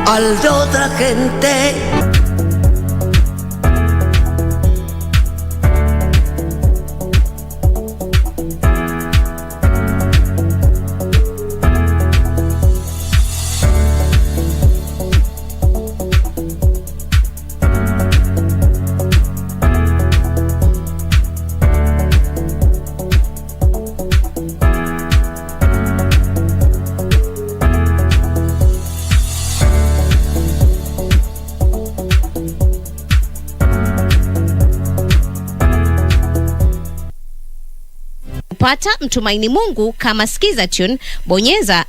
al de otra gente. Pata mtumaini Mungu kama skiza tune, bonyeza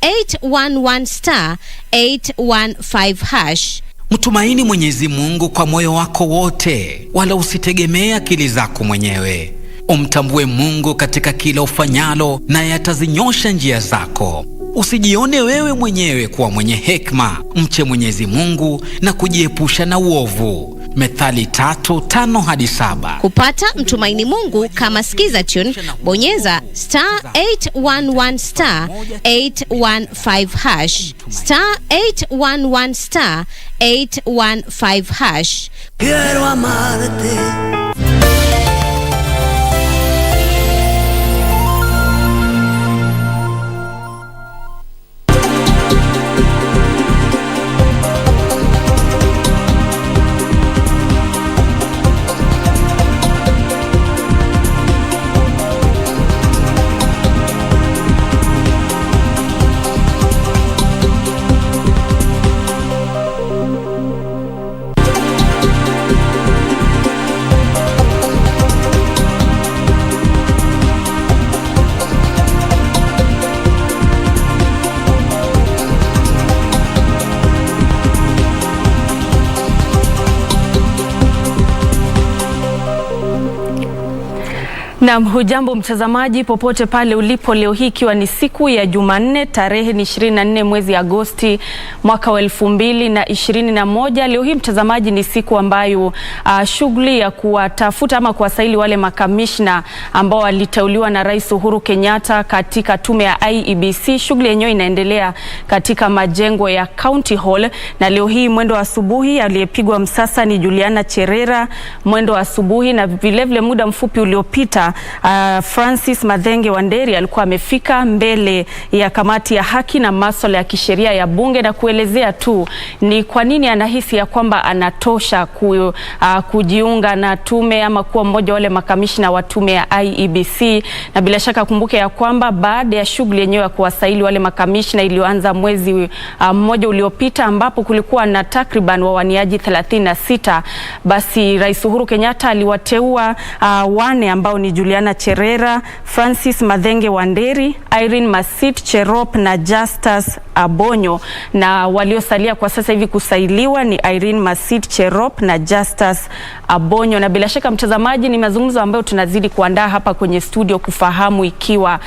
*811 *815#. Mtumaini Mwenyezi Mungu kwa moyo wako wote, wala usitegemee akili zako mwenyewe. Umtambue Mungu katika kila ufanyalo, naye atazinyosha njia zako. Usijione wewe mwenyewe kuwa mwenye hekima. Mche Mwenyezi Mungu na kujiepusha na uovu. Methali 3:5-7. Kupata mtumaini Mungu kama skiza tune, bonyeza *811 *815#, *811 *815#. Quiero amarte. Na hujambo mtazamaji popote pale ulipo, leo hii ikiwa ni siku ya Jumanne, tarehe ni 24 mwezi Agosti mwaka wa 2021. Leo hii mtazamaji, ni siku ambayo shughuli ya kuwatafuta ama kuwasaili wale makamishna ambao waliteuliwa na Rais Uhuru Kenyatta katika tume ya IEBC. Shughuli yenyewe inaendelea katika majengo ya County Hall, na leo hii mwendo wa asubuhi aliyepigwa msasa ni Juliana Cherera mwendo wa asubuhi, na vilevile muda mfupi uliopita Francis Madhenge Wanderi alikuwa amefika mbele ya kamati ya haki na masuala ya kisheria ya bunge na kuelezea tu ni kwa nini anahisi ya kwamba anatosha kujiunga na tume ama kuwa mmoja wale makamishna wa tume ya IEBC. Na bila shaka kumbuke ya kwamba baada ya shughuli yenyewe ya kuwasaili wale makamishna iliyoanza mwezi mmoja uliopita, ambapo kulikuwa na takriban wawaniaji 36, basi Rais Uhuru Kenyatta aliwateua wane ambao ni Juliana Cherera, Francis Madhenge Wanderi, Irene Masit Cherop na Justus Abonyo, na waliosalia kwa sasa hivi kusailiwa ni Irene Masit Cherop na Justus Abonyo. Na bila shaka mtazamaji, ni mazungumzo ambayo tunazidi kuandaa hapa kwenye studio kufahamu ikiwa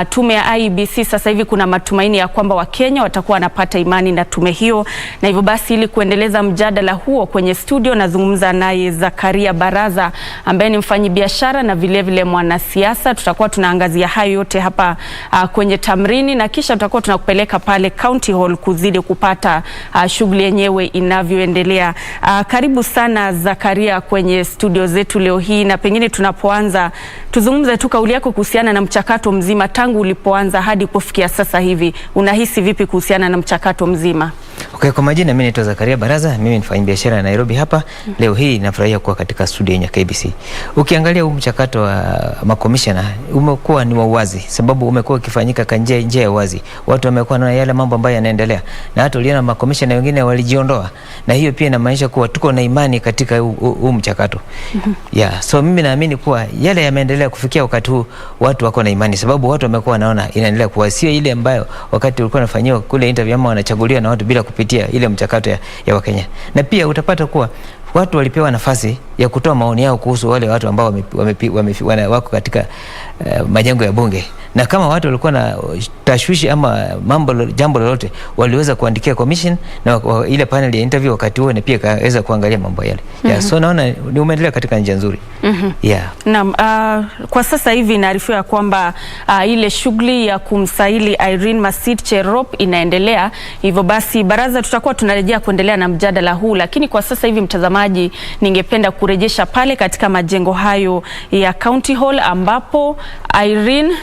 tume ya IEBC sasa hivi kuna matumaini ya kwamba Wakenya watakuwa wanapata imani na tume hiyo. Na hivyo basi, ili kuendeleza mjadala huo kwenye studio, nazungumza naye Zakaria Baraza ambaye ni mfanyabiashara na vilevile mwanasiasa. Tutakuwa tunaangazia hayo yote hapa kwenye Tamrini, na kisha tutakuwa tunakupeleka pale County Hall kuzidi kupata shughuli yenyewe inavyoendelea. Karibu sana Zakaria kwenye studio zetu leo hii, na pengine tunapoanza tuzungumze tu kauli yako kuhusiana na mchakato mzima tangu ulipoanza hadi kufikia sasa hivi. Unahisi vipi kuhusiana na mchakato mzima? Okay, kwa majina mimi naitwa Zakaria Baraza, mimi ni mfanyabiashara Nairobi hapa. Leo hii nafurahia kuwa katika studio ya KBC. Ukiangalia huu mchakato wa makomishana umekuwa ni wa uwazi, sababu umekuwa ukifanyika kwa njia ya wazi. Watu wamekuwa na yale mambo ambayo yanaendelea, na hata uliona makomishana wengine walijiondoa, na hiyo pia inamaanisha kuwa tuko na imani katika huu mchakato. So mimi naamini kuwa yale yameendelea kufikia wakati huu, watu wako na imani, sababu watu wamekuwa wanaona inaendelea kuwa sio ile ambayo wakati ulikuwa unafanywa kule interview ama wanachaguliwa na watu bila kupitia ile mchakato ya Wakenya. Na pia utapata kuwa watu walipewa nafasi ya kutoa maoni yao kuhusu wale watu ambao wako katika majengo ya bunge, na kama watu walikuwa na tashwishi ama jambo lolote waliweza kuandikia commission na ile panel ya interview wakati huo, na pia kaweza kuangalia mambo yale. So naona ni umeendelea katika njia nzuri. Naam, kwa sasa hivi inaarifiwa kwamba ile shughuli ya kumsaili Irene Masit Cherop inaendelea. Hivyo basi baraza tutakuwa tunarejea kuendelea na mjadala huu, lakini kwa sasa hivi mtazamaji, ningependa kurejesha pale katika majengo hayo ya County Hall ambapo Irene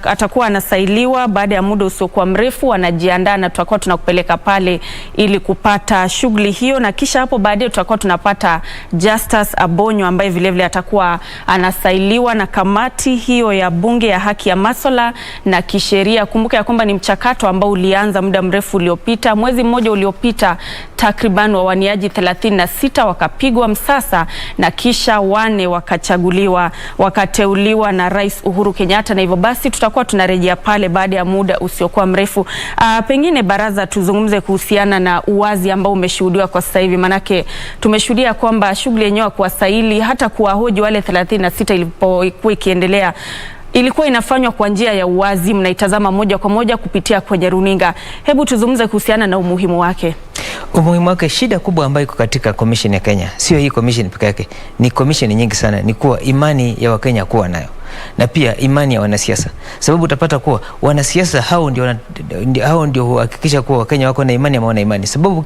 atakuwa anasailiwa baada ya muda usiokuwa mrefu. Anajiandaa na tutakuwa tunakupeleka pale ili kupata shughuli hiyo, na kisha hapo baadaye tutakuwa tunapata Justus Abonyo ambaye vile vile atakuwa anasailiwa na kamati hiyo ya bunge ya haki ya masuala na kisheria. Kumbuka ya kwamba ni mchakato ambao ulianza muda mrefu uliopita. Mwezi mmoja uliopita takriban wawaniaji 36 wakapigwa msasa na kisha 4 wakateuliwa na Rais Uhuru Kenyatta, na hivyo basi tutakuwa tunarejea pale baada ya muda usiokuwa mrefu. Pengine baraza tuzungumze kuhusiana na uwazi ambao umeshuhudiwa kwa sasa hivi, manake tumeshuhudia kwamba shughuli yenyewe kuwasaili hata kuwahoji wale 36 ilipokuwa ikiendelea ilikuwa inafanywa kwa njia ya uwazi, mnaitazama moja kwa moja kupitia kwenye runinga. Hebu tuzungumze kuhusiana na umuhimu wake. Umuhimu wake, shida kubwa ambayo iko katika commission ya Kenya, sio hii commission pekee yake, ni commission nyingi sana, ni kuwa imani ya Wakenya kuwa nayo, na pia imani ya wanasiasa. Sababu utapata kuwa wanasiasa hao ndio huhakikisha kuwa Wakenya wako na imani ama wana imani. Sababu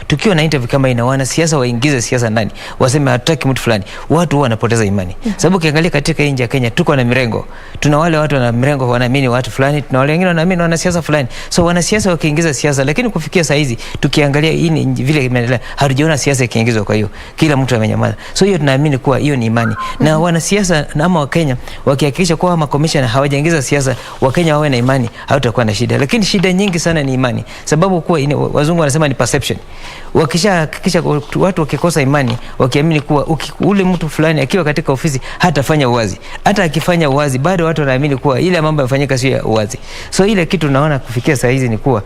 tukiwa na interview kama ina wanasiasa waingize siasa ndani, waseme hatutaki mtu fulani, watu huwa wanapoteza imani. Sababu ukiangalia katika nchi ya Kenya tuko na mirengo. Tuna wale watu wana mirengo wanaamini watu fulani, tuna wale wengine wanaamini wanasiasa fulani. So wanasiasa wakiingiza siasa, lakini kufikia saa hizi tukiangalia hii ni vile imeendelea, hatujaona siasa ikiingizwa, kwa hiyo kila mtu amenyamaza. So hiyo tunaamini kuwa hiyo ni imani. Na wanasiasa ama Wakenya wakihakikisha kuwa makomishana hawajaingiza siasa, Wakenya wawe na imani, hautakuwa na shida. Lakini shida nyingi sana ni imani. Sababu kuwa wazungu wanasema ni perception. Wakishahakikisha watu wakikosa imani, wakiamini kuwa ule mtu fulani akiwa katika ofisi hatafanya uwazi, hata akifanya uwazi bado watu wanaamini kuwa ile mambo yamefanyika sio uwazi. So ile kitu naona kufikia saa hizi ni kuwa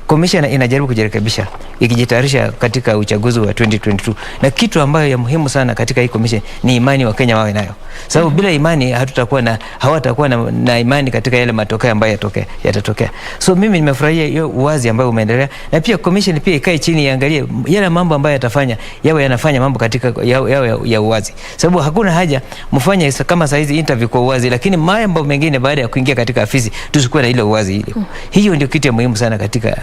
commission inajaribu kujirekebisha ikijitayarisha katika uchaguzi wa 2022, na kitu ambayo ya muhimu sana katika hii commission ni imani wa Kenya wawe nayo. Sababu bila imani hawatakuwa na imani katika yale matokeo ambayo yatatokea. So mimi nimefurahia hiyo uwazi ambao umeendelea, na pia commission pia ikae chini iangalie yale mambo ambayo yatafanya yawe yanafanya mambo katika ya uwazi. Sababu hakuna haja mfanye kama saa hizi interview kwa uwazi, lakini mambo mengine baada ya kuingia katika afisi tusikuwe na ile uwazi ile. Hiyo ndio kitu ya muhimu sana katika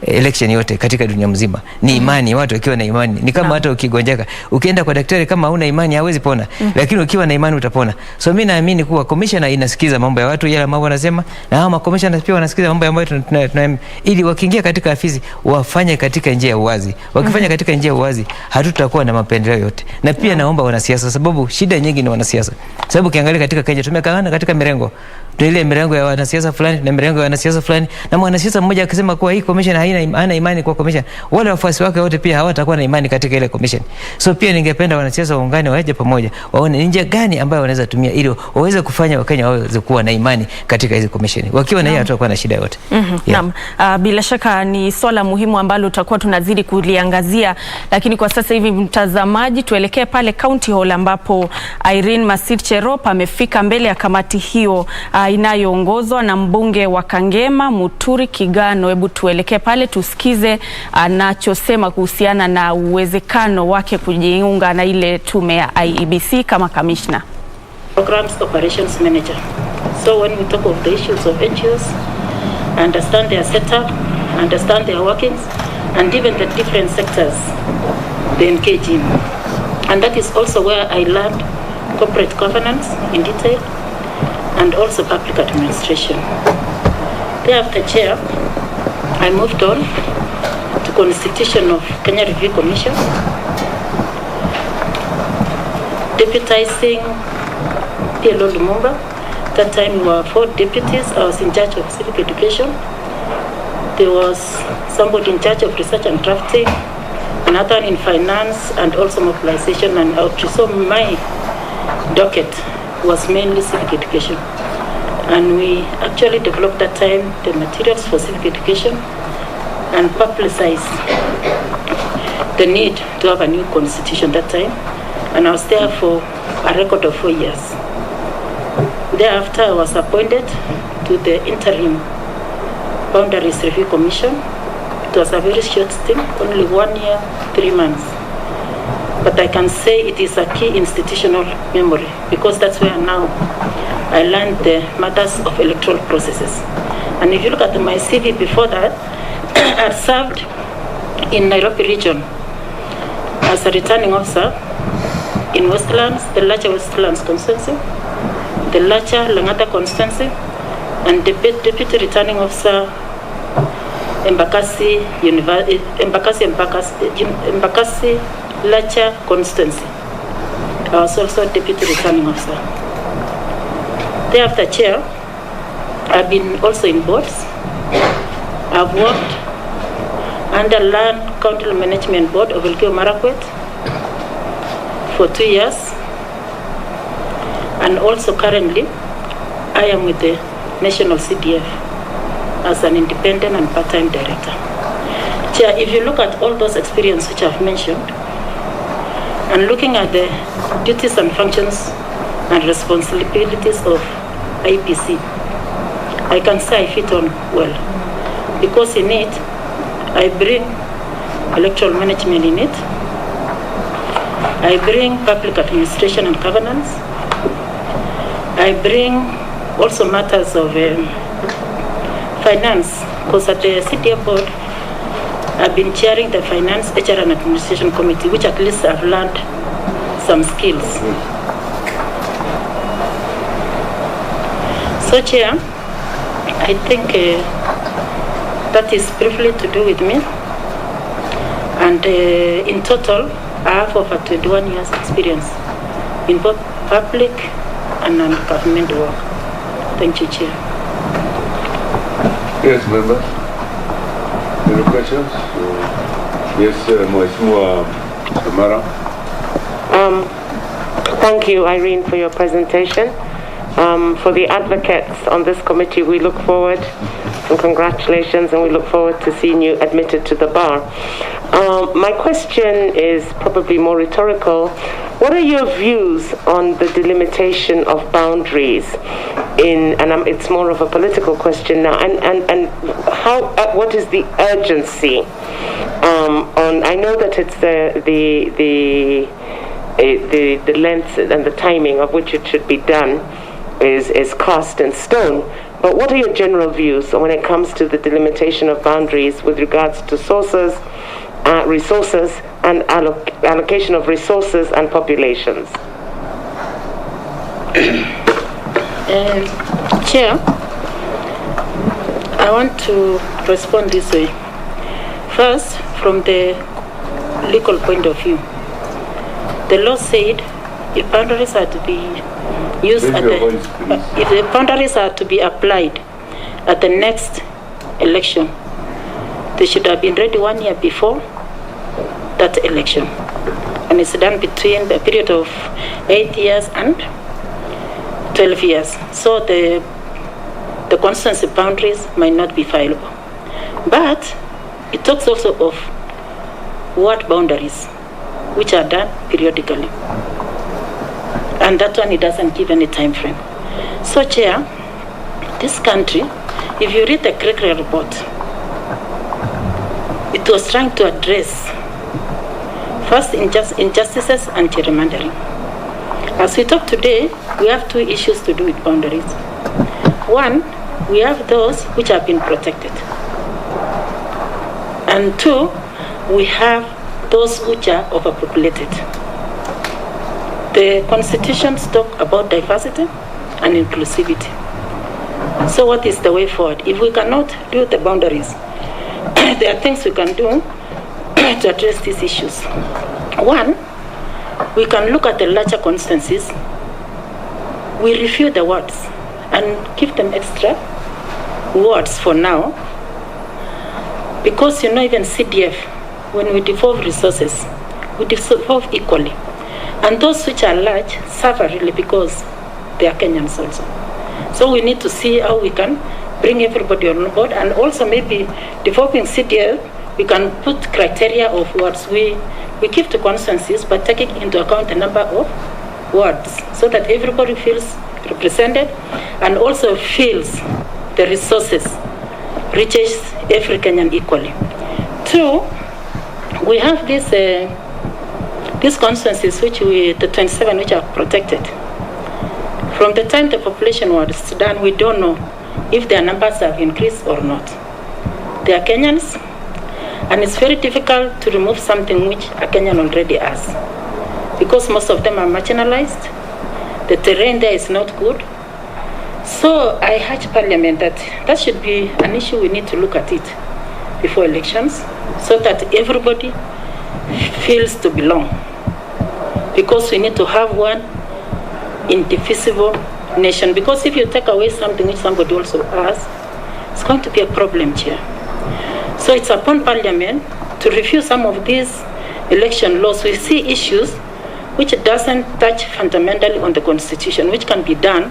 election yote katika dunia mzima, ni imani. Watu wakiwa na imani ni kama hata ukigonjeka ukienda kwa daktari, kama huna imani hawezi pona, lakini ukiwa na imani utapona. So mimi naamini kuwa commissioner inasikiza mambo ya watu, yale mambo wanasema, na hao commissioner pia wanasikiza mambo ambayo ili wakiingia katika afisi wafanye katika njia ya uwazi. Wakifanya katika njia ya uwazi hatutakuwa na mapendeleo yote. Na pia naomba wanasiasa, sababu shida nyingi ni wanasiasa. Sababu ukiangalia katika Kenya tumekaana katika mirengo, ile mirengo ya wanasiasa fulani na mirengo ya wanasiasa fulani, na mwanasiasa mmoja akisema kuwa hii commission hana imani kwa commission, wale wafuasi wake wote pia hawatakuwa na imani katika ile commission. So pia ningependa wanasiasa waungane, waje pamoja, waone njia gani ambayo wanaweza tumia ili waweze kufanya Wakenya waweze kuwa na imani katika hizo commission. Wakiwa na hiyo hatakuwa na shida yote. Naam, bila shaka ni swala muhimu ambalo tutakuwa tunazidi kuliangazia, lakini kwa sasa hivi mtazamaji, tuelekee pale County Hall ambapo Irene Masit Cherop amefika mbele ya kamati hiyo inayoongozwa na mbunge wa Kangema Muturi Kigano. Hebu tuelekee pale tusikize anachosema kuhusiana na uwezekano wake kujiunga na ile tume ya IEBC kama commissioner. Programs Operations Manager. So when we talk of the issues of NGOs, understand their setup, understand their workings, and even the different sectors they engage in. And that is also where I learned corporate governance in detail, and also public administration. Thereafter, Chair, I moved on to constitution of Kenya Review Commission, deputizing PLO Lumumba. That time we were 4 deputies. I was in charge of civic education. There was somebody in charge of research and drafting, another in finance, and also mobilization and outreach. So my docket was mainly civic education, and we actually developed that time the materials for civic education and publicized the need to have a new constitution that time, and I was there for a record of 4 years. Thereafter I was appointed to to the interim Boundaries Review Commission. It was a very short stint, only 1 year, 3 months. But I can say it is a key institutional memory because that's where now I learned the matters of electoral processes. And if you look at my CV before that, I've served in Nairobi region as a returning officer in Westlands, the larger Westlands constituency, the larger Langata constituency, and deputy returning officer Embakasi larger constituency. I was also deputy returning officer. Thereafter chair, I've been also in boards. I've worked under Land Council Management Board of Elgeyo Marakwet for 2 years, and also currently I am with the National CDF as an independent and part-time director. Chair, if you look at all those experiences which I've mentioned, and looking at the duties and functions and responsibilities of IBC, I can say I fit on well, because in it, I bring electoral management in it, I bring public administration and governance, I bring also matters of finance, because at the CDF board, I've been chairing the Finance, HR and Administration Committee, which at least I've learned some skills. So, Chair, I think that is briefly to do with me. And in total, I have over 21 years experience in both public and non-government work. Thank you, Chair. Yes, members. Any questions? Yes, Mheshimiwa Tamara. Thank you, Irene, for your presentation. For the advocates on this committee, we look forward, and congratulations, and we look forward to seeing you admitted to the bar. My question is probably more rhetorical. What are your views on the delimitation of boundaries and it's more of a political question now, and how, what is the urgency on, I know that it's the length and the timing of which it should be done is cast in stone, but what are your general views when it comes to the delimitation of boundaries with regards to sources, resources, and allocation of resources and populations? Chair, I want to respond this way. First, from the legal point of view, the law said if boundaries are to be used if the boundaries are to be applied at the next election, they should have been ready 1 year before that election, and it's done between the period of 8 years and 12 years. So the constituency boundaries might not be fileable, but it talks also of ward boundaries, which are done periodically, and that one it doesn't give any time frame. So, Chair, this country, if you read the Okware report, it was trying to address first injustices and gerrymandering. As we talk today, we have two issues to do with boundaries. One, we have those which have been protected, and two, we have those which are overpopulated. The constitutions talk about diversity and inclusivity. So what is the way forward? If we cannot do the boundaries, there are things we can do to address these issues. One, we can look at the larger constituencies. We review the wards and give them extra wards for now, because even CDF, when we devolve resources, we devolve equally. And those which are large suffer really because they are Kenyans also. So we need to see how we can bring everybody on board, and also maybe developing CDF, we can put criteria of wards. We give to constituencies, but taking into account the number of wards, so that everybody feels represented and also feels the resources reaches every Kenyan equally. 2, we have these constituencies the 27 which are protected. From the time the population was done, we don't know if their numbers have increased or not. They are Kenyans, and it's very difficult to remove something which a Kenyan already has, because most of them are marginalized. The terrain there is not good. So I urge Parliament that should be an issue we need to look at it before elections, so that everybody feels to belong. Because we need to have one indivisible nation. Because if you take away something which somebody also has, it's going to be a problem, Chair. So it's upon Parliament to review some of these election laws. We see issues which doesn't touch fundamentally on the Constitution, which can be done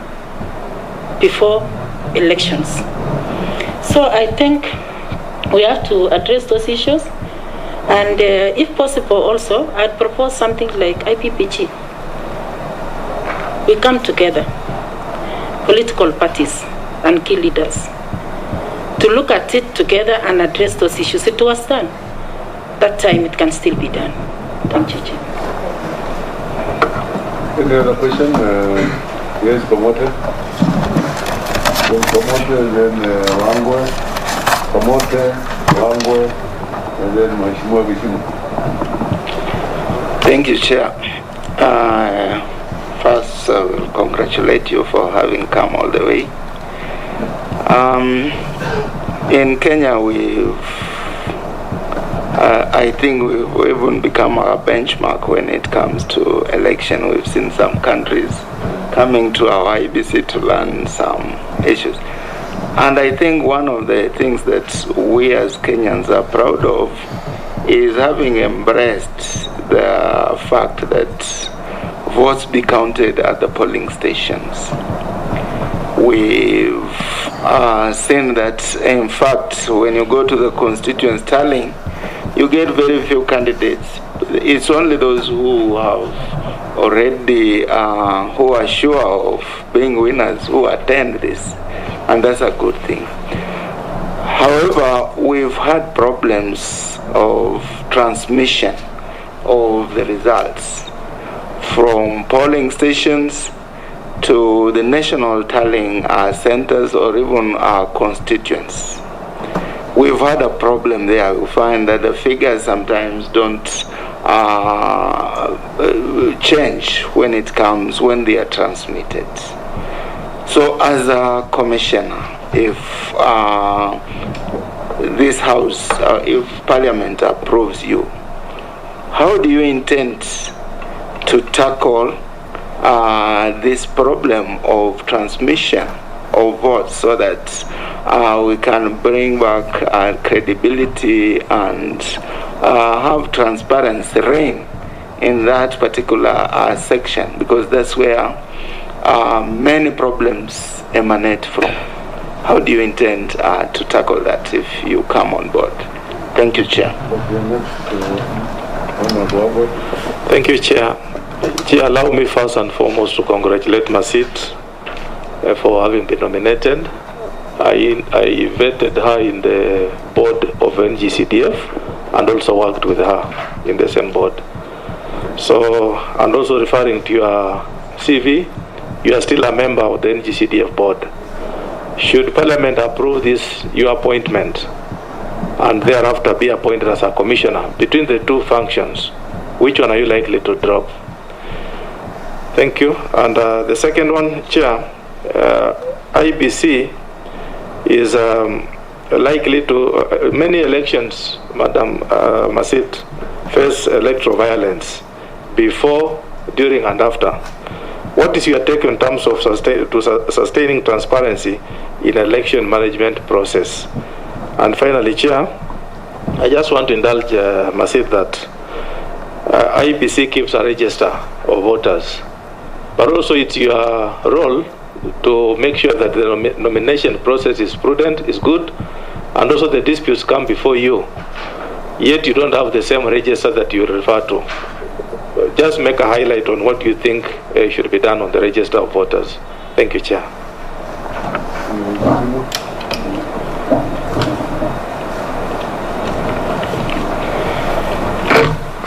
before elections. So I think we have to address those issues, and if possible also, I'd propose something like IPPG. We come together, political parties and key leaders, to look at it together and address those issues. It was done. That time it can still be done. Thank you, Chair. Any other question? Yes, Kamote. Then Kamote, then Wangwe. Kamote, Wangwe, and then Mheshimiwa Bishimu. Thank you, Chair. First, I will congratulate you for having come all the way. In Kenya, I think we've even become a benchmark when it comes to election. We've seen some countries coming to our IBC to learn some issues. And I think one of the things that we as Kenyans are proud of is having embraced the fact that votes be counted at the polling stations. We've seen that, in fact, when you go to the constituents tallying, you get very few candidates. It's only those who have already, who are sure of being winners, who attend this, and that's a good thing. However, we've had problems of transmission of the results from polling stations to the national tallying centers or even our constituents. We've had a problem there. We find that the figures sometimes don't change when they are transmitted. So as a commissioner, if this house, if Parliament approves you, how do you intend to tackle this problem of transmission of votes so that we can bring back credibility and have transparency reign in that particular section, because that's where many problems emanate from. How do you intend to tackle that if you come on board? Thank you, Chair. Thank you, Chair. Chair, allow me first and foremost to congratulate Masit for having been nominated. I vetted her in the board of NGCDF and also worked with her in the same board. So, and also referring to your CV, you are still a member of the NGCDF board. Should Parliament approve this, your appointment, and thereafter be appointed as a commissioner, between the two functions, which one are you likely to drop? Thank you. And the second one, Chair, IBC is likely to, many elections, Madam Masit, face electoral violence before, during and after. What is your take in terms of sustaining transparency in election management process? And finally, Chair, I just want to indulge Masit that IBC keeps a register of voters, but also it's your role to make sure that the nomination process is prudent, is good, and also the disputes come before you. Yet you don't have the same register that you refer to. Just make a highlight on what you think should be done on the register of voters. Thank you, Chair.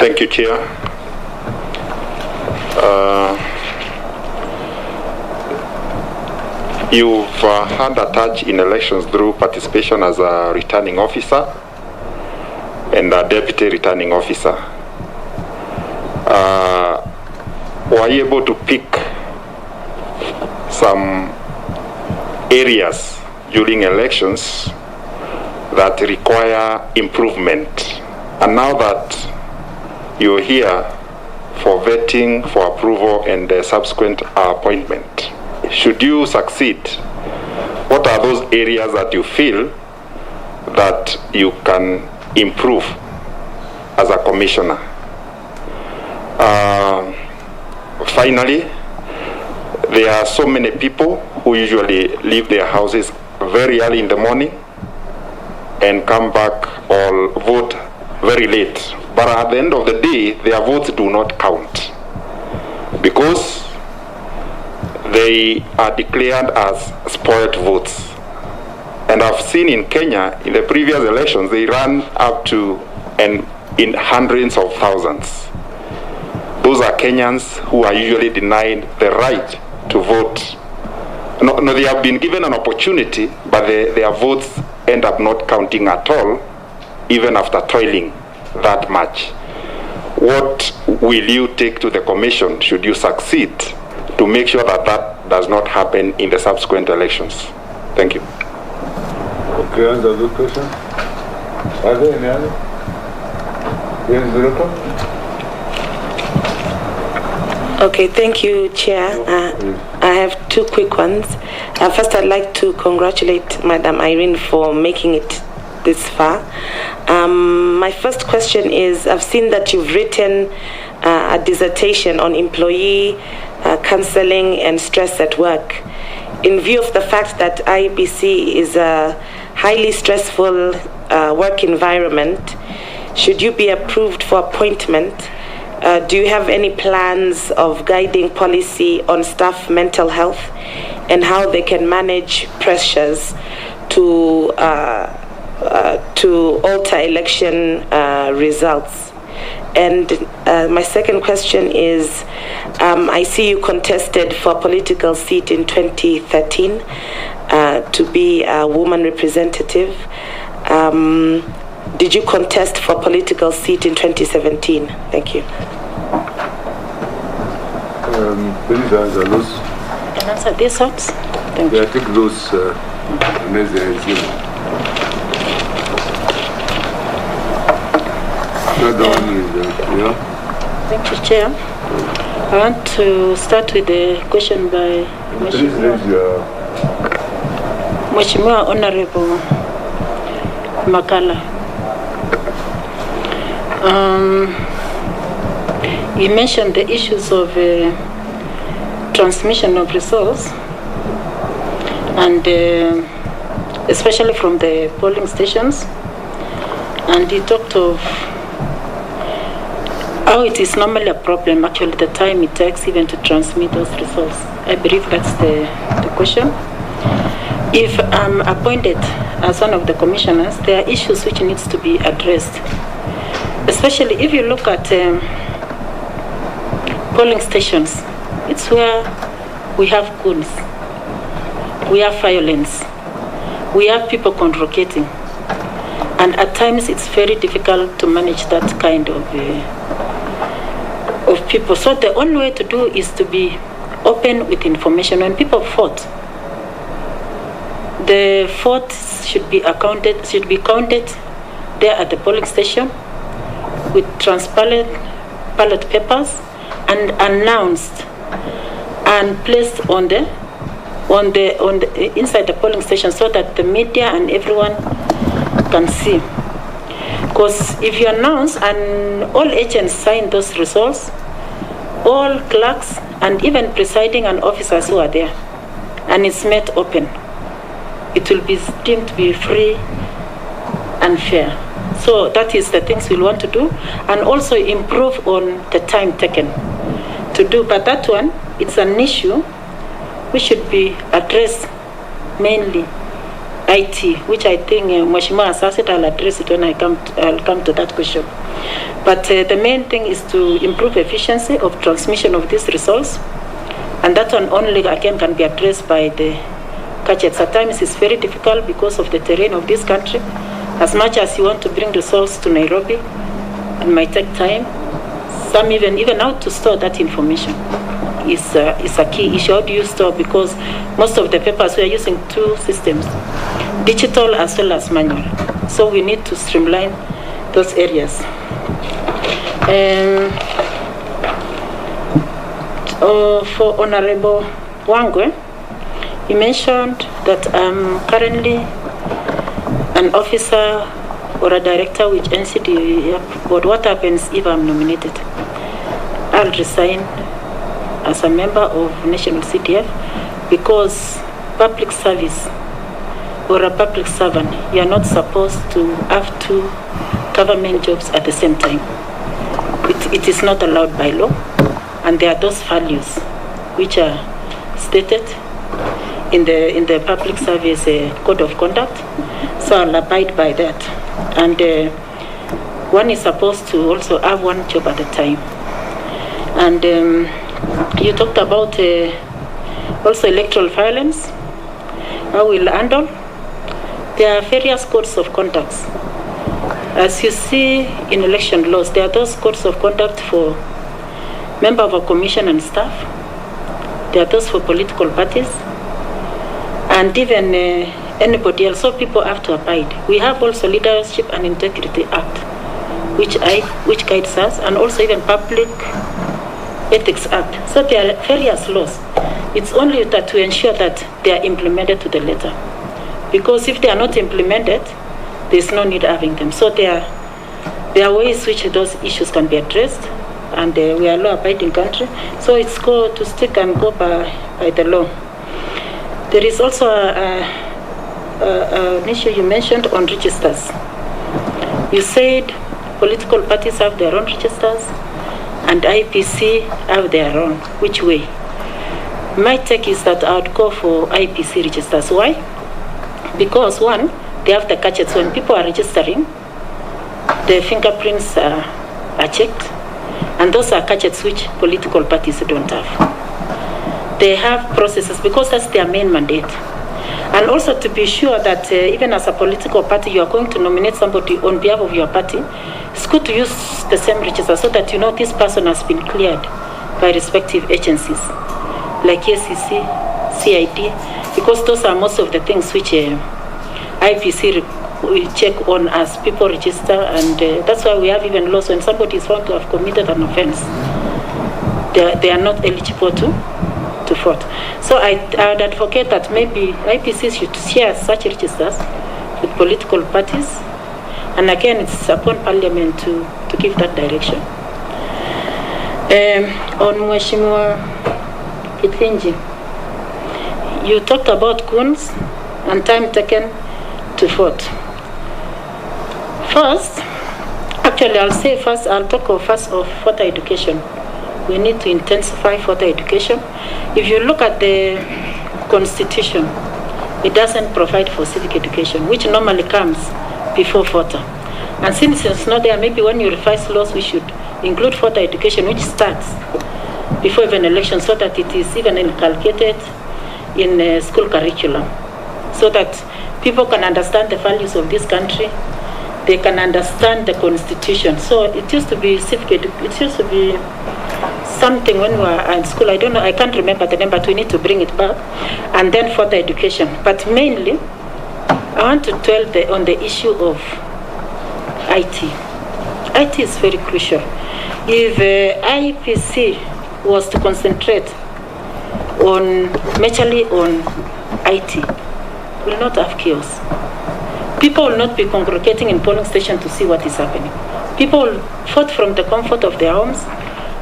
Thank you, Chair. You've had a touch in elections through participation as a returning officer and a deputy returning officer. Were you able to pick some areas during elections that require improvement? And now that you're here for vetting, for approval, and subsequent appointment, should you succeed, what are those areas that you feel that you can improve as a commissioner? Finally, there are so many people who usually leave their houses very early in the morning and come back or vote very late. But at the end of the day, their votes do not count because they are declared as spoiled votes. And I've seen in Kenya, in the previous elections, they ran up to and in hundreds of thousands. Those are Kenyans who are usually denied the right to vote. No, they have been given an opportunity, but their votes end up not counting at all, even after toiling that much. What will you take to the commission should you succeed to make sure that that does not happen in the subsequent elections? Thank you. Okay, answer the question. Are there any other? Yes, Zuriko? Okay, thank you, Chair. I have two quick ones. First, I'd like to congratulate Madam Irene for making it this far. My first question is, I've seen that you've written a dissertation on employee counseling and stress at work. In view of the fact that IBC is a highly stressful work environment, should you be approved for appointment, do you have any plans of guiding policy on staff mental health and how they can manage pressures to alter election results? And my second question is, I see you contested for a political seat in 2013 to be a woman representative. Did you contest for a political seat in 2017? Thank you. Please answer those. Can answer these ones? Thank you. Yeah, take those unless there is zero. Another one is, yeah. Thank you, Chair. I want to start with the question by Please raise your... Mheshimiwa Honorable Makala. You mentioned the issues of transmission of resource, and especially from the polling stations, and you talked of how it is normally a problem, actually the time it takes even to transmit those resources. I believe that's the question. If I'm appointed as one of the commissioners, there are issues which needs to be addressed. Especially if you look at polling stations, it's where we have goons, we have violence, we have people congregating, and at times it's very difficult to manage that kind of people. So the only way to do is to be open with information. When people vote, the votes should be counted there at the polling station with transparent ballot papers and announced and placed on the inside the polling station so that the media and everyone can see. Because if you announce and all agents sign those results, all clerks and even presiding and officers who are there, and it's made open, it will be deemed to be free and fair. So that is the things we'll want to do, and also improve on the time taken to do. But that one, it's an issue which should be addressed mainly IT, which I think Mheshimiwa Assassin, I'll address it when I'll come to that question. But the main thing is to improve efficiency of transmission of these results, and that one only again can be addressed by the gadgets. At times it's very difficult because of the terrain of this country. As much as you want to bring results to Nairobi, it might take time. Some even how to store that information is a key issue. How do you store? Because most of the papers we are using two systems, digital as well as manual. So we need to streamline those areas. For Honorable Wangwe, you mentioned that I'm currently an officer or a director with NCD, but what happens if I'm nominated? I'll resign as a member of National CDF because public service or a public servant, you are not supposed to have two government jobs at the same time. It is not allowed by law, and there are those values which are stated in the public service code of conduct, so I'll abide by that. And one is supposed to also have one job at a time. And you talked about also electoral violence. How will handle? There are various codes of conduct. As you see in election laws, there are those codes of conduct for member of a commission and staff. There are those for political parties, and even anybody else. So people have to abide. We have also Leadership and Integrity Act, which guides us, and also even Public Ethics Act. So there are various laws. It's only that to ensure that they are implemented to the letter. Because if they are not implemented, there's no need having them. So there are ways which those issues can be addressed, and we are a law-abiding country. So it's good to stick and go by the law. There is also an issue you mentioned on registers. You said political parties have their own registers and IPC have their own. Which way? My take is that I would go for IPC registers. Why? Because one, they have the gadgets. When people are registering, the fingerprints are checked, and those are gadgets which political parties don't have. They have processes because that's their main mandate. And also to be sure that even as a political party, you are going to nominate somebody on behalf of your party, it's good to use the same register so that you know this person has been cleared by respective agencies like SEC, CID, because those are most of the things which IPC will check on as people register, and that's why we have even laws when somebody is found to have committed an offense. They are not eligible to vote. So I would advocate that maybe IPC should share such registers with political parties, and again it's upon Parliament to give that direction. On Mheshimiwa Kithinji, you talked about goons and time taken to vote. First, actually I'll talk of voter education. We need to intensify voter education. If you look at the Constitution, it doesn't provide for civic education, which normally comes before voter. And since it's not there, maybe when you revise laws, we should include voter education, which starts before even election, so that it is even inculcated in school curriculum, so that people can understand the values of this country. They can understand the Constitution. So it used to be it used to be something when we were in school. I don't know, I can't remember the name, but we need to bring it back. And then further education. But mainly, I want to dwell on the issue of IT. IT is very crucial. If IPC was to concentrate majorly on IT, we will not have chaos. People will not be congregating in polling stations to see what is happening. People will vote from the comfort of their homes,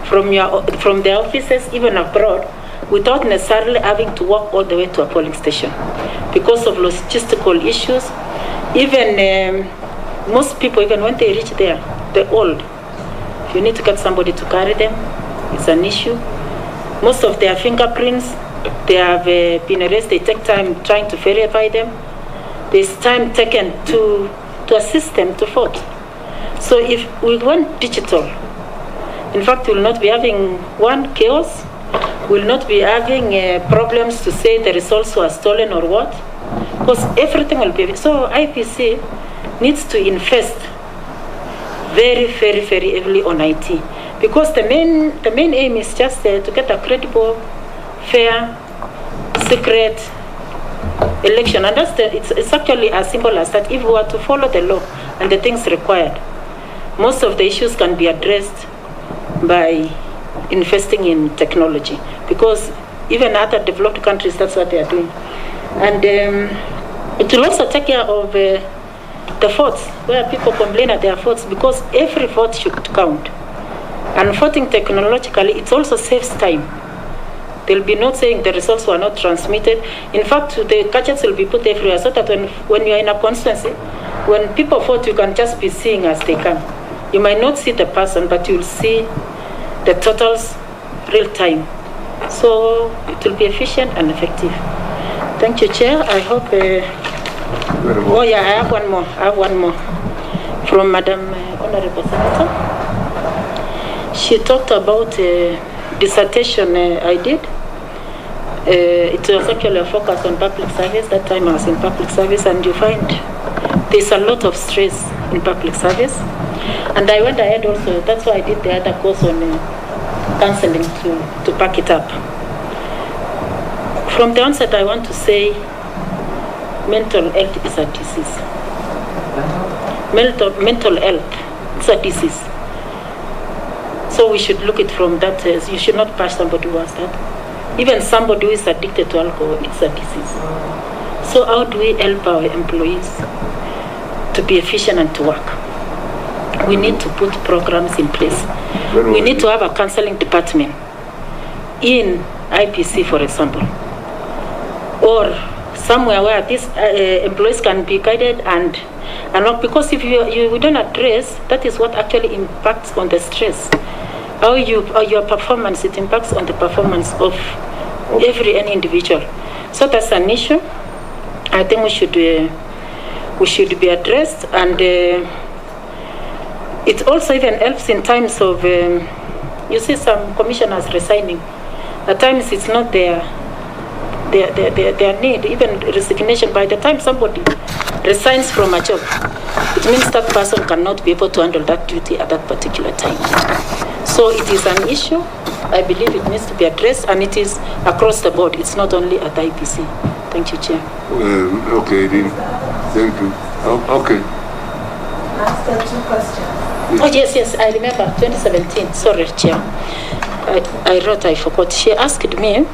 from their offices, even abroad, without necessarily having to walk all the way to a polling station because of logistical issues. Even most people, even when they reach there, they're old. If you need to get somebody to carry them, it's an issue. Most of their fingerprints, they have been erased. They take time trying to verify them. There's time taken to assist them to vote. So if we went digital, in fact, we will not be having one chaos, we will not be having problems to say the results were stolen or what, because everything will be. So IPC needs to invest very, very, very heavily on IT, because the main aim is just to get a credible, fair, secret election. And that's it's actually as simple as that. If we were to follow the law and the things required, most of the issues can be addressed by investing in technology, because even other developed countries, that's what they are doing. And it will also take care of the votes, where people complain that there are votes, because every vote should count. And voting technologically, it also saves time. They'll be not saying the results were not transmitted. In fact, the gadgets will be put everywhere, so that when you're in a constituency, when people vote, you can just be seeing as they come. You might not see the person, but you'll see the totals real time. So it will be efficient and effective. Thank you, Chair. I hope... oh yeah, I have one more. From Madam Honorable Senator. She talked about dissertation I did. It was actually a focus on public service. That time I was in public service, and you find there's a lot of stress in public service. And I went ahead also, that's why I did the other course on counseling to back it up. From the onset, I want to say mental health is a disease. Mental health is a disease. So we should look at it from that. You should not bash somebody who has that. Even somebody who is addicted to alcohol, it's a disease. So how do we help our employees to be efficient and to work? We need to put programs in place. We need to have a counseling department in IPC, for example, or somewhere where these employees can be guided and not, because if we don't address, that is what actually impacts on the stress. How your performance, it impacts on the performance of any individual. So that's an issue. I think we should be addressed, and it also even helps in times of you see some commissioners resigning. At times it's not their need, even resignation. By the time somebody resigns from a job, it means that person cannot be able to handle that duty at that particular time. So it is an issue. I believe it needs to be addressed, and it is across the board. It's not only at the IPC. Thank you, Chair. Okay, then. Thank you. Okay. Ask 2 questions. Oh, yes, I remember, 2017. Sorry, Chair. I forgot. She asked me,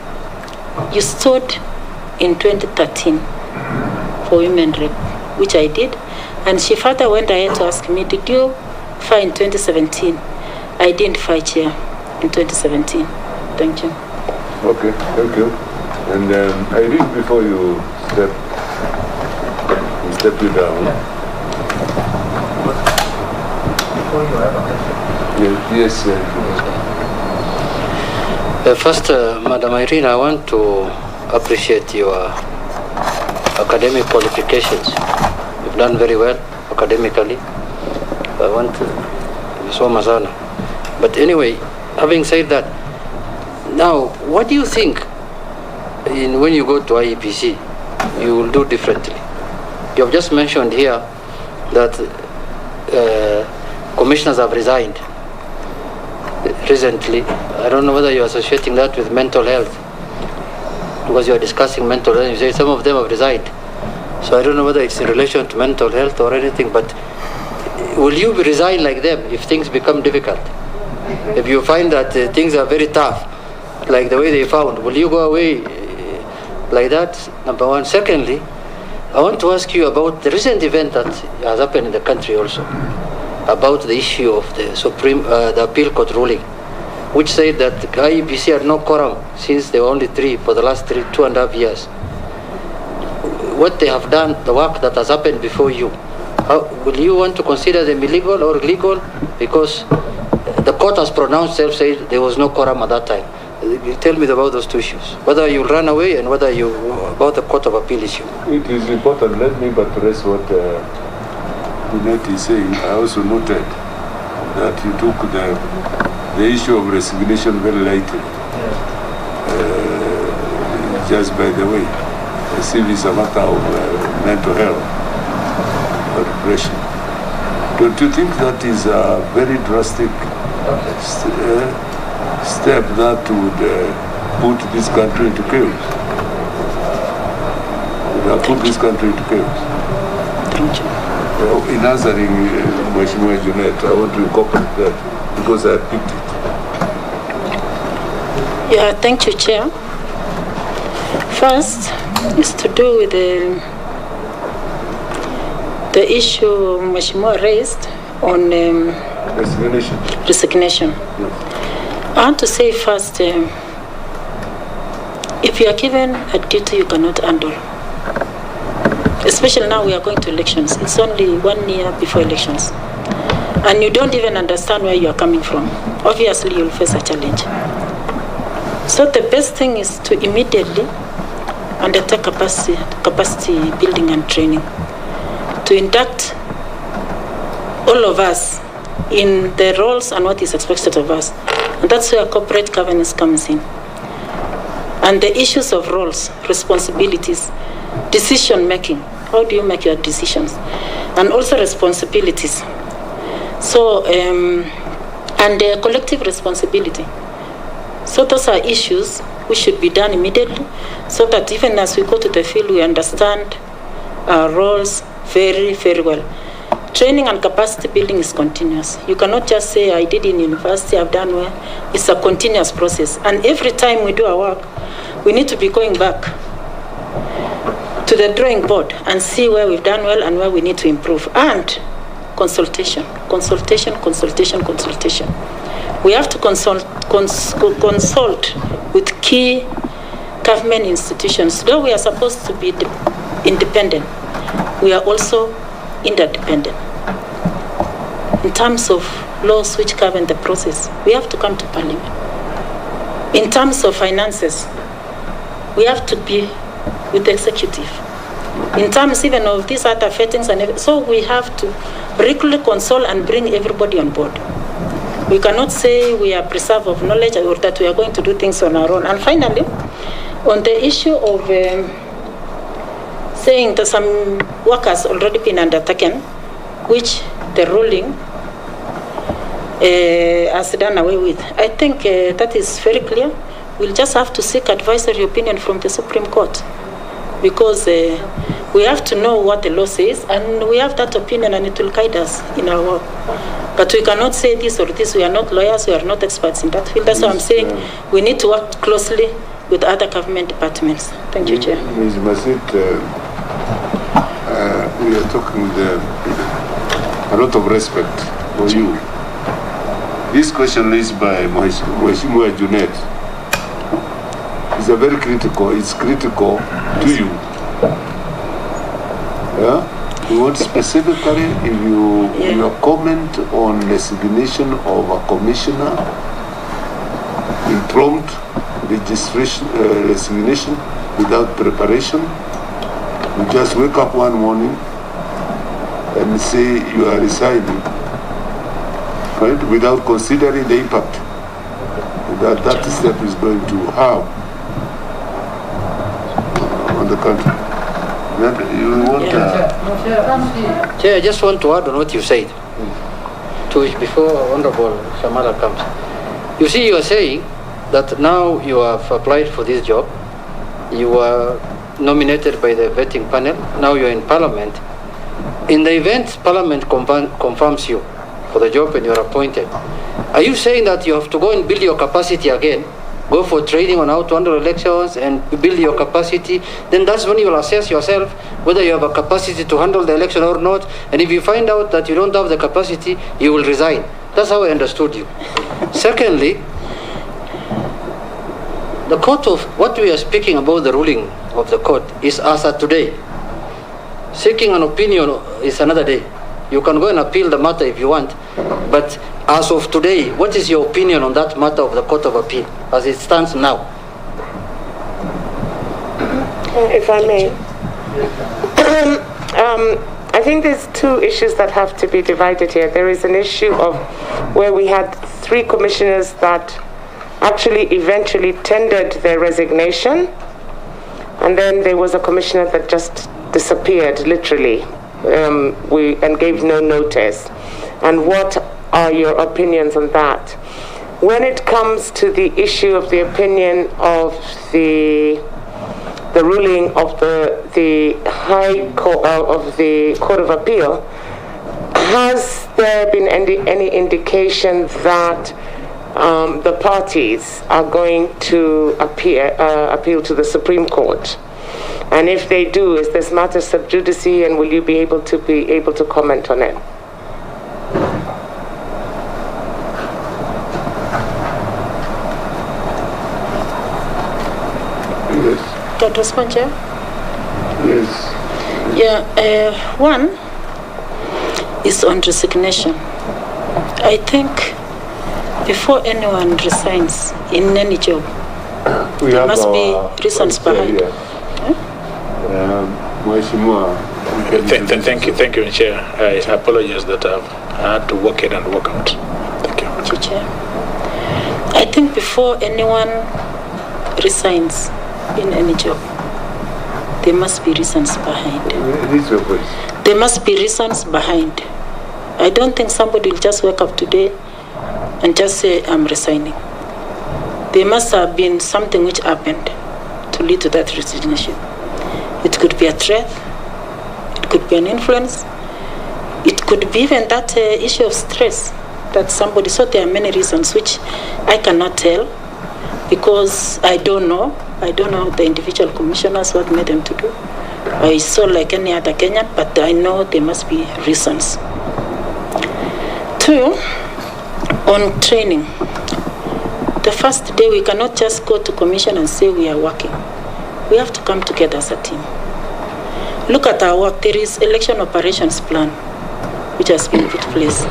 you stood in 2013 for women rep, which I did. And she further went ahead to ask me, did you fight in 2017? I didn't fight, Chair, in 2017. Thank you. Okay, thank you. And I think before you step you down. Yes. First, Madam Irene, I want to appreciate your academic qualifications. You've done very well academically. I want to so mazana. But anyway, having said that, now what do you think when you go to IEPC you will do differently? You have just mentioned here that commissioners have resigned recently. I don't know whether you're associating that with mental health, because you are discussing mental health. You say some of them have resigned. So I don't know whether it's in relation to mental health or anything, but will you resign like them if things become difficult? If you find that things are very tough, like the way they found, will you go away like that? Number one. Secondly, I want to ask you about the recent event that has happened in the country also, about the issue of the appeal court ruling, which said that the IEPC had no quorum since they were only 3 for the last 2.5 years. What they have done, the work that has happened before you, will you want to consider them illegal or legal? Because the court has pronounced said there was no quorum at that time. Tell me about those 2 issues, whether you run away and whether you about the Court of Appeal issue. It is important. Let me buttress what Junet is saying, I also noted that you took the issue of resignation very lightly. Just by the way, as if it's a matter of mental health or depression. Don't you think that is a very drastic step that would put this country into chaos? Put this country into chaos? Thank you. In answering Mheshimiwa Junet, I want to incorporate that because I picked it. Yeah, thank you, Chair. First is to do with the issue Mheshimiwa raised on resignation. Yes. I want to say first, if you are given a duty you cannot handle, especially now we are going to elections, it's only 1 year before elections, and you don't even understand where you are coming from, obviously you'll face a challenge. So the best thing is to immediately undertake capacity building and training, to induct all of us in the roles and what is expected of us. And that's where corporate governance comes in. And the issues of roles, responsibilities, decision making. How do you make your decisions? And also responsibilities. So, and collective responsibility. So those are issues which should be done immediately, so that even as we go to the field, we understand our roles very, very well. Training and capacity building is continuous. You cannot just say, I did in university, I've done well. It's a continuous process. And every time we do our work, we need to be going back to the drawing board and see where we've done well and where we need to improve. And consultation. We have to consult with key government institutions. Though we are supposed to be independent, we are also interdependent. In terms of laws which govern the process, we have to come to Parliament. In terms of finances, we have to be with the executive. In terms even of these other fittings and everything, so we have to regularly consult and bring everybody on board. We cannot say we are preserve of knowledge or that we are going to do things on our own. And finally, on the issue of saying that some work has already been undertaken, which the ruling has done away with, I think that is very clear. We'll just have to seek advisory opinion from the Supreme Court, because we have to know what the law says, and we have that opinion, and it will guide us in our work. But we cannot say this or this. We are not lawyers. We are not experts in that field. That's why I'm saying we need to work closely with other government departments. Thank you, Chair. Ms. Masit, we are talking with a lot of respect for you. This question raised by Mheshimiwa Junet is a very critical. It's critical to you. Yeah. We want specifically if your comment on resignation of a commissioner, impromptu resignation without preparation. You just wake up one morning and say you are resigning, right? Without considering the impact that step is going to have on the country. You want Chair, I just want to add on what you said, to which before Honorable Shamala comes. You see, you are saying that now you have applied for this job, you were nominated by the vetting panel, now you are in Parliament. In the event Parliament confirms you for the job and you are appointed, are you saying that you have to go and build your capacity again, go for training on how to handle elections and build your capacity? Then that's when you will assess yourself whether you have a capacity to handle the election or not. And if you find out that you don't have the capacity, you will resign. That's how I understood you. Secondly, the court of what we are speaking about, the ruling of the court, is as of today. Seeking an opinion is another day. You can go and appeal the matter if you want, but as of today, what is your opinion on that matter of the Court of Appeal as it stands now? If I may. I think there's two issues that have to be divided here. There is an issue of where we had 3 commissioners that actually eventually tendered their resignation, and then there was a commissioner that just disappeared, literally, and gave no notice. And what are your opinions on that? When it comes to the issue of the opinion of the ruling of the High Court of the Court of Appeal, has there been any indication that the parties are going to appeal to the Supreme Court? And if they do, is this matter sub judice, and will you be able to comment on it? Dr. Sponja? Yes. Yeah, one is on resignation. I think before anyone resigns in any job, there must be reasons behind it. Thank you, Chair. I apologize that I had to walk in and walk out. Thank you. Thank you, Chair. I think before anyone resigns in any job, there must be reasons behind. There must be reasons behind. I don't think somebody will just wake up today and just say, I'm resigning. There must have been something which happened to lead to that resignation. It could be a threat, it could be an influence, it could be even that issue of stress that somebody, so there are many reasons which I cannot tell because I don't know the individual commissioners what made them to do. I saw like any other Kenyan, but I know there must be reasons. 2, on training. The first day we cannot just go to commission and say we are working. We have to come together as a team. Look at our work. There is election operations plan which has been put in place.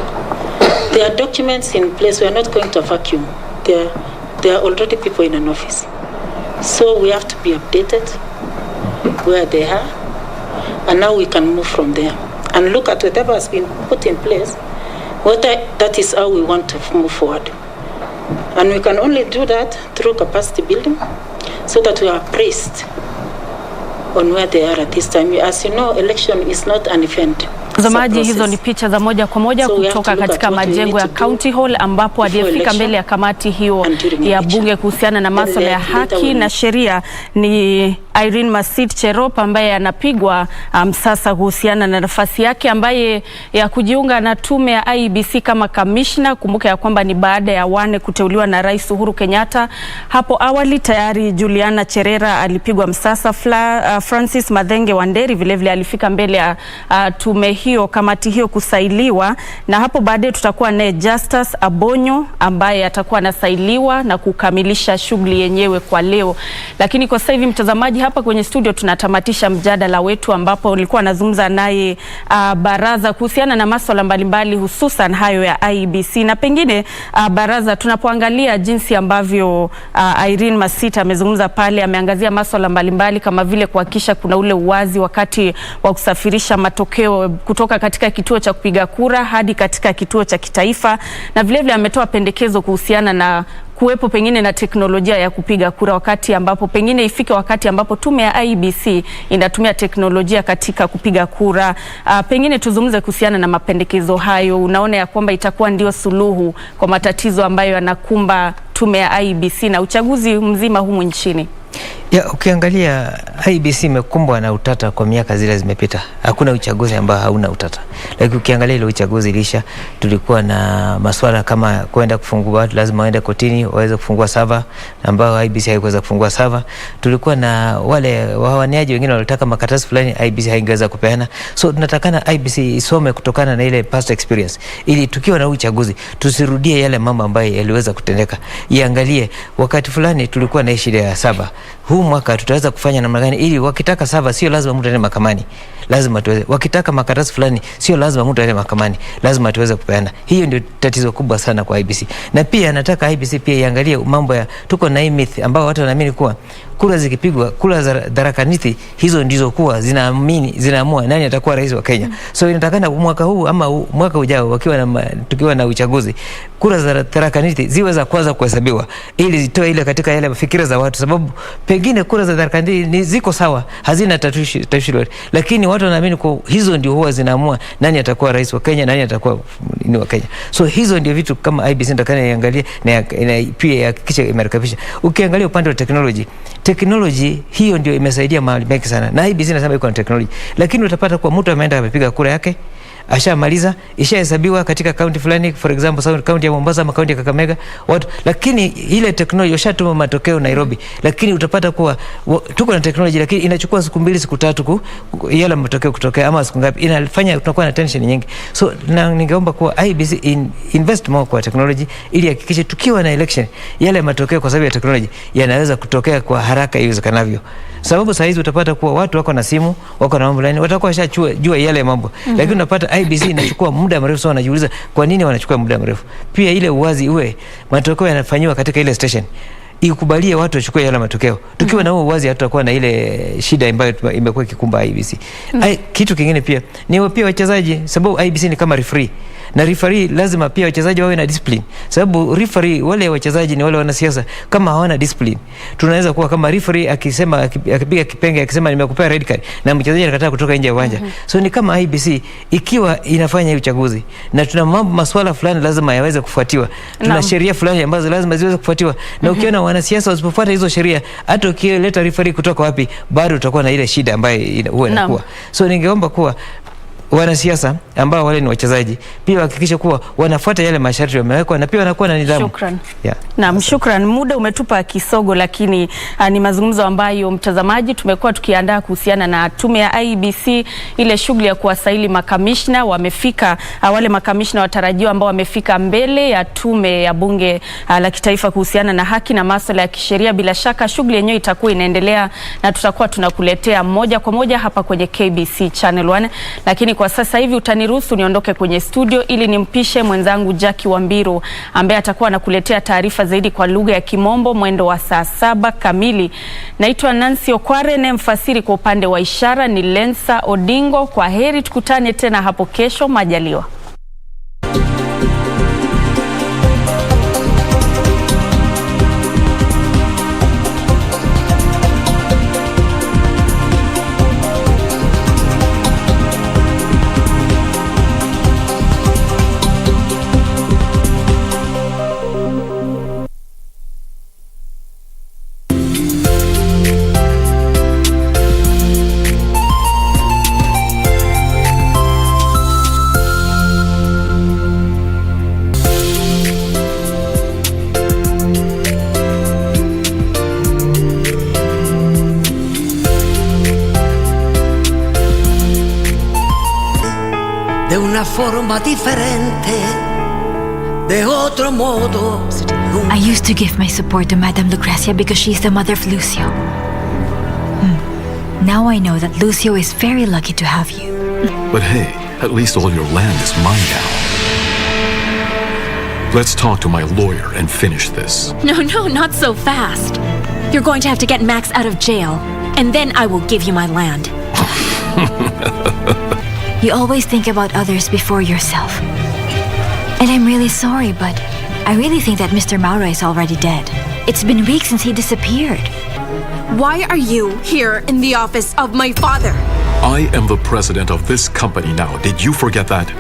There are documents in place. We are not going to vacuum. There are already people in an office. So we have to be updated where they are, and now we can move from there and look at whatever has been put in place. That is how we want to move forward. And we can only do that through capacity building so that we are appraised on where they are at this time. As you know, election is not an event. Mtazamaji, hizo ni picha za moja kwa moja kutoka katika majengo ya County Hall ambapo aliyefika mbele ya kamati hiyo ya bunge kuhusiana na masuala ya haki na sheria ni Irene Masit Cherop ambaye anapigwa sasa kuhusiana na nafasi yake ambaye ya kujiunga na tume ya IEBC kama kamishna. Kumbuka ya kwamba ni baada ya Wane kuteuliwa na Rais Uhuru Kenyatta. Hapo awali tayari Juliana Cherera alipigwa msasa. Francis Madhenge Wanderi vilevile alifika mbele ya tume hiyo, kamati hiyo kusailiwa, na hapo baadaye tutakuwa naye Justus Abonyo ambaye atakuwa anasailiwa na kukamilisha shughuli yenyewe kwa leo. Lakini kwa sasa hivi mtazamaji, hapa kwenye studio tunatamatisha mjadala wetu ambapo nilikuwa nazungumza naye Baraza kuhusiana na masuala mbalimbali hususan hayo ya IEBC, na pengine Baraza, tunapoangalia jinsi ambavyo Irene Masit amezungumza pale, ameangazia masuala mbalimbali kama vile kuhakikisha kuna ule uwazi wakati wa kusafirisha matokeo kutoka katika kituo cha kupiga kura hadi katika kituo cha kitaifa, na vilevile ametoa pendekezo kuhusiana na kuwepo pengine na teknolojia ya kupiga kura wakati ambapo pengine ifike wakati ambapo tume ya IEBC inatumia teknolojia katika kupiga kura. Pengine tuzungumze kuhusiana na mapendekezo hayo. Unaona ya kwamba itakuwa ndio suluhu kwa matatizo ambayo yanakumba tume ya IEBC na uchaguzi mzima humu nchini? Ya, ukiangalia IEBC imekumbwa na utata kwa miaka zile zimepita. Hakuna uchaguzi ambao hauna utata. Lakini ukiangalia ile uchaguzi ilisha, tulikuwa na masuala kama kwenda kufungua watu lazima waende kotini waweze kufungua server, ambao IEBC haikuweza kufungua server. Tulikuwa na wale wahawaniaji wengine walitaka makaratasi fulani, IEBC haingeweza kupeana. So tunatakana IEBC isome kutokana na ile past experience, ili tukiwa na uchaguzi tusirudie yale mambo ambayo yaliweza kutendeka. Iangalie wakati fulani tulikuwa na shida ya server. Huu mwaka tutaweza kufanya namna gani ili wakitaka server sio lazima mtu aende mahakamani, lazima tuweze. Wakitaka makaratasi fulani sio lazima mtu aende mahakamani, lazima tuweze kupeana. Hiyo ndio tatizo kubwa sana kwa IBC. Na pia nataka IBC pia iangalie mambo ya, tuko na myth ambao watu wanaamini kuwa kura zikipigwa, kura za darakanithi hizo ndizo kuwa zinaamua nani atakuwa rais wa Kenya. So inatakana mwaka huu ama mwaka ujao tukiwa na uchaguzi, kura za darakanithi ziwe za kwanza kuhesabiwa ili zitoe ile katika yale fikira za watu, sababu pengine kura za darakanithi ni ziko sawa, hazina tatizo lolote, lakini watu wanaamini kwa hizo ndio huwa zinaamua nani atakuwa rais wa Kenya, nani atakuwa ni wa Kenya. So hizo ndio vitu kama IBC ndakana iangalie na pia ihakikishe imerekebisha. Ukiangalia upande wa technology hiyo ndio imesaidia mahali mengi sana, na IBC nasema iko na technology, lakini utapata kwa mtu ameenda amepiga kura yake, ashamaliza, ishahesabiwa katika county fulani, for example county ya Mombasa ama county ya Kakamega watu, lakini ile technology washatuma matokeo Nairobi, lakini utapata kuwa tuko na technology lakini inachukua siku 2 siku 3 yale matokeo kutokea, ama siku ngapi, inafanya tunakuwa na tension nyingi. So ningeomba kuwa IBC invest more kwa technology ili hakikishe tukiwa na election yale matokeo kwa sababu ya technology yanaweza kutokea kwa haraka iwezekanavyo. Sababu saa hizi utapata kuwa watu wako na simu, wako na mambo fulani, watakuwa washajua yale mambo. Lakini unapata IBC inachukua muda mrefu sana. Wanajiuliza kwa nini wanachukua muda mrefu? Pia ile uwazi uwe, matokeo yanafanywa katika ile station, ikubalie watu wachukue yale matokeo. Tukiwa na huo uwazi hatutakuwa na ile shida ambayo imekuwa ikikumba IBC. Kitu kingine pia ni pia wachezaji, sababu IBC ni kama referee. Na referee lazima pia wachezaji wawe na discipline. Sababu referee, wale wachezaji ni wale wanasiasa, kama hawana discipline, tunaweza kuwa kama referee akisema, akipiga kipenge akisema nimekupea red card na mchezaji anakataa kutoka nje ya uwanja. So ni kama IBC ikiwa inafanya uchaguzi na tuna masuala fulani lazima yaweze kufuatiwa. Tuna sheria fulani ambazo lazima ziweze kufuatiwa. Na ukiona wanasiasa wasipofuata hizo sheria, hata ukileta referee kutoka wapi, bado utakuwa na ile shida ambayo huwa inakuwa. So ningeomba kuwa wanasiasa ambao wale ni wachezaji pia hakikisha kuwa wanafuata yale masharti yamewekwa na pia wanakuwa na nidhamu. Shukran. Naam, shukran. Muda umetupa kisogo, lakini ni mazungumzo ambayo mtazamaji tumekuwa tukiandaa kuhusiana na tume ya IBC, ile shughuli ya kuwasaili makamishna. Wamefika wale makamishna watarajiwa ambao wamefika mbele ya tume ya bunge la kitaifa kuhusiana na haki na masuala ya kisheria. Bila shaka shughuli yenyewe itakuwa inaendelea na tutakuwa tunakuletea moja kwa moja hapa kwenye KBC Channel 1, lakini kwa sasa hivi utaniruhusu niondoke kwenye studio ili nimpishe mwenzangu Jackie Wambiru ambaye atakuwa anakuletea taarifa zaidi kwa lugha ya Kimombo mwendo wa saa 7 kamili. Naitwa Nancy Okware na mfasiri kwa upande wa ishara ni Lensa Odingo. Kwa heri, tukutane tena hapo kesho majaliwa. De una forma diferente, de otro modo. I used to give my support to Madame Lucrecia because she's the mother of Lucio. Now I know that Lucio is very lucky to have you. But hey, at least all your land is mine now. Let's talk to my lawyer and finish this. No, not so fast. You're going to have to get Max out of jail, and then I will give you my land. You always think about others before yourself. And I'm really sorry, but I really think that Mr. Maura is already dead. It's been weeks since he disappeared. Why are you here in the office of my father? I am the president of this company now. Did you forget that?